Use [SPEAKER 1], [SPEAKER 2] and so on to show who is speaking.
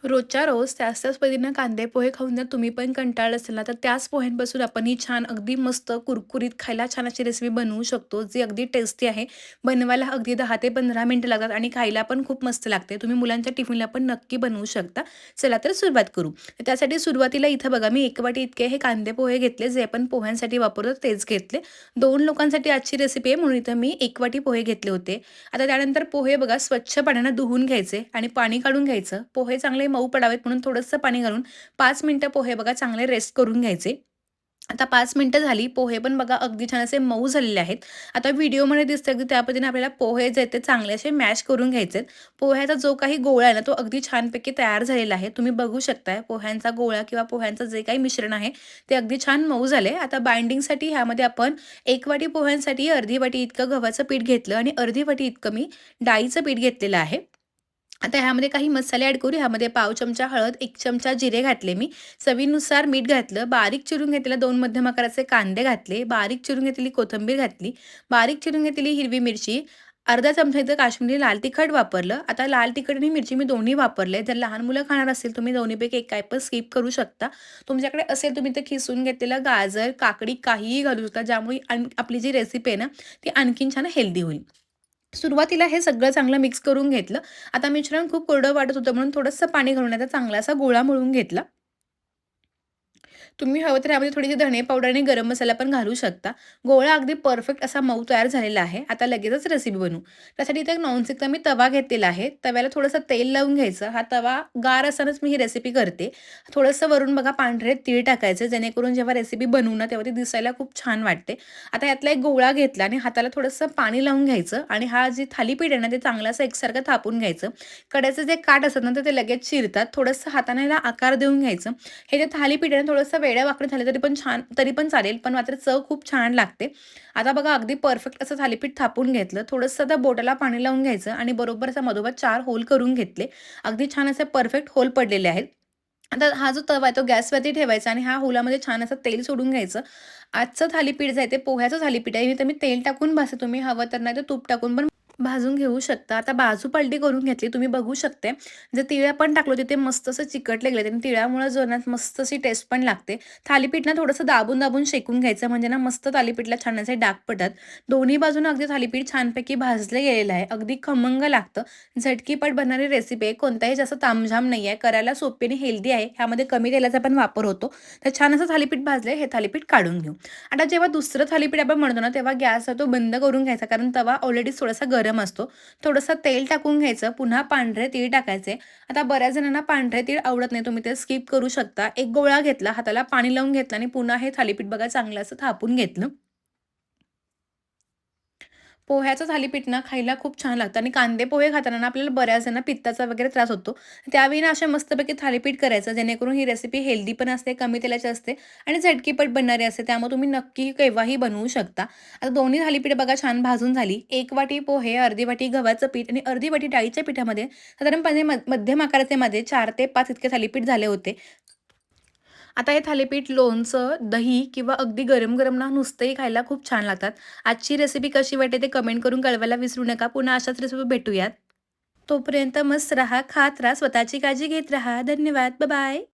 [SPEAKER 1] रोजच्या रोज त्याच पद्धतीनं कांदे पोहे खाऊन जर तुम्ही पण कंटाळले असेल ना, तर त्याच पोह्यांपासून आपण ही छान अगदी मस्त कुरकुरीत खायला छान अशी रेसिपी बनवू शकतो, जी अगदी टेस्टी आहे. बनवायला अगदी 10 ते 15 मिनिटं लागतात आणि खायला पण खूप मस्त लागते. तुम्ही मुलांच्या टिफिनला पण नक्की बनवू शकता. चला तर सुरुवात करू. तर त्यासाठी सुरुवातीला इथं बघा मी 1 वाटी इतके हे कांदे पोहे घेतले, जे आपण पोह्यांसाठी वापरतो तेच घेतले. 2 लोकांसाठी आजची रेसिपी आहे म्हणून इथं मी 1 वाटी पोहे घेतले होते. आता त्यानंतर पोहे बघा स्वच्छ पाण्यानं धुवून घ्यायचे आणि पाणी काढून घ्यायचं. पोहे चांगले मऊ पडावेत म्हणून थोडंसं पाणी घालून 5 मिनिटं पोहे बघा चांगले रेस्ट करून घ्यायचे. आता 5 मिनिटं झाली. पोहे पण बघा अगदी छान असे मऊ झालेले आहेत. आता व्हिडिओमध्ये दिसतं की त्या पद्धतीने आपल्याला पोहे जे आहेत ते चांगले असे मॅश करून घ्यायचे आहेत. पोह्याचा जो काही गोळा आहे ना, तो अगदी छानपैकी तयार झालेला आहे. तुम्ही बघू शकताय पोह्यांचा गोळा किंवा पोह्यांचं जे काही मिश्रण आहे, ते अगदी छान मऊ झाले. आता बाइंडिंगसाठी ह्यामध्ये आपण 1 वाटी पोह्यांसाठी अर्धी वाटी इतकं गव्हाचं पीठ घेतलं आणि अर्धी वाटी इतकं मी डाळीचं पीठ घेतलेलं आहे. आता ह्यामध्ये काही मसाले ॲड करू. ह्यामध्ये पाव चमचा हळद, 1 चमचा जिरे घातले मी, चवीनुसार मीठ घातलं, बारीक चिरून घेतलेले 2 मध्यम आकाराचे कांदे घातले, बारीक चिरून घेतलेली कोथिंबीर घातली, बारीक चिरून घेतलेली हिरवी मिरची, अर्धा चमचा इथं काश्मीरी लाल तिखट वापरलं. आता लाल तिखट आणि मिरची मी दोन्ही वापरले. जर लहान मुलं खाणार असेल, तुम्ही दोन्हीपैकी एक काय पण स्किप करू शकता. तुमच्याकडे असेल तुम्ही ते खिसून घेतलेलं गाजर, काकडी काहीही घालू शकता, ज्यामुळे आपली जी रेसिपी आहे ना, ती आणखीन छान हेल्दी होईल. सुरुवातीला हे सगळं चांगलं मिक्स करून घेतलं. आता मिश्रण खूप कोरडं वाटत होतं म्हणून थोडंसं पाणी घालून याचा चांगला असा गोळा मळून घेतला. तुम्ही हवं तर यामध्ये थोडीशी धणे पावडर आणि गरम मसाला पण घालू शकता. गोळा अगदी परफेक्ट असा मऊ तयार झालेला आहे. आता लगेचच रेसिपी बनवू. त्यासाठी इथे एक नॉनस्टिकचा मी तवा घेतलेला आहे. तव्याला थोडंसं तेल लावून घ्यायचं. हा तवा गार असतानाच मी ही रेसिपी करते. थोडंसं वरून बघा पांढरे तीळ टाकायचे, जेणेकरून जेव्हा रेसिपी बनवू ना, तेव्हा ती दिसायला खूप छान वाटते. आता यातला एक गोळा घेतला आणि हाताला थोडंसं पाणी लावून घ्यायचं आणि हा जे थालीपीठ आहे ना, ते चांगलं असं एकसारखं थापून घ्यायचं. कड्याचे जे काठ असतात ना, तर ते लगेच चिरतात. थोडंसं हाताने याला आकार देऊन घ्यायचं. हे जे थालीपीठ आहे ना, थोडंसं वेड्या-वाकडं झालं तरी पण चालेल, पण मात्र चव खूप छान लागते. आता बघा अगदी परफेक्ट असं थालीपीठ थापून घेतलं. थोडंसं त्या बोटाला पाणी लावून घ्यायचं आणि बरोबर असा मधोमध 4 होल करून घेतले. अगदी छान असे परफेक्ट होल पडलेले आहेत. आता हा जो तवा आहे तो गॅसवरती ठेवायचा आणि ह्या होलामध्ये छान असं तेल सोडून घ्यायचं. आजचं थालीपीठ जे आहे ते पोह्याचं थालीपीठ आहे. तर मी तेल टाकून भाजते. तुम्ही हवं तर नाही तर तूप टाकून पण भाजून घेऊ शकता. आता बाजू पलटी करून घेतली. तुम्ही बघू शकते. जे तीळ आपण टाकलो होते ते मस्त असं चिकटले गेले आणि तिळामुळे जेवणात मस्त अशी टेस्ट पण लागते. थालीपीठ ना थोडंसं दाबून-दाबून शेकून घ्यायचं म्हणजे ना मस्त थालीपीठला छान असे डाग पडतात. दोन्ही बाजूनं अगदी थालीपीठ छानपैकी भाजलं गेलेलं आहे. अगदी खमंग लागतं. झटकीपट बनणारी रेसिपी आहे. कोणताही जास्त तामझाम नाही आहे. करायला सोपी आणि हेल्दी आहे. ह्यामध्ये कमी तेलाचा पण वापर होतो. तर छान असं थालीपीठ भाजलंय. हे थालीपीठ काढून घेऊ. आता जेव्हा दुसरं थालीपीठ आपण बनवतो ना, तेव्हा गॅस तो बंद करून घ्यायचा. कारण तवा ऑलरेडीच थोडासा गरम असतो. थोडंसं तेल टाकून घ्यायचं. पुन्हा पांढरे तीळ टाकायचे. आता बऱ्याच जणांना पांढरे तीळ आवडत नाही. तुम्ही ते स्किप करू शकता. एक गोळा घेतला, हाताला पाणी लावून घेतलं आणि पुन्हा हे थालीपीठ बघा चांगलं असं थापून घेतलं. पोह्याचं थालीपीठ ना खायला खूप छान लागतं आणि कांदे पोहे खाताना ना आपल्याला बऱ्याच जणांना पित्ताचा वगैरे त्रास होतो. त्यावेळी ना अशा मस्तपैकी थालीपीठ करायचं जेणेकरून ही रेसिपी हेल्दी पण असते, कमी तेलाची असते आणि झटकीपट बनणारी असते. त्यामुळे तुम्ही नक्की केव्हाही बनवू शकता. आता दोन्ही थालीपीठ बघा छान भाजून झाली. 1 वाटी पोहे, अर्धी वाटी गव्हाचं पीठ आणि अर्धी वाटी डाळीच्या पिठामध्ये साधारणपणे मध्यम आकाराचे माझे 4 ते 5 इतके थालीपीठ झाले होते. आता हे थालीपीठ लोणचं, दही किंवा अगदी गरम-गरम ना नुसतंही खायला खूप छान लागतात. आजची रेसिपी कशी वाटते ते कमेंट करून कळवायला विसरू नका. पुन्हा अशाच रेसिपी भेटूयात. तोपर्यंत मस्त राहा, खात राहा, स्वतःची काळजी घेत राहा. धन्यवाद. बाय.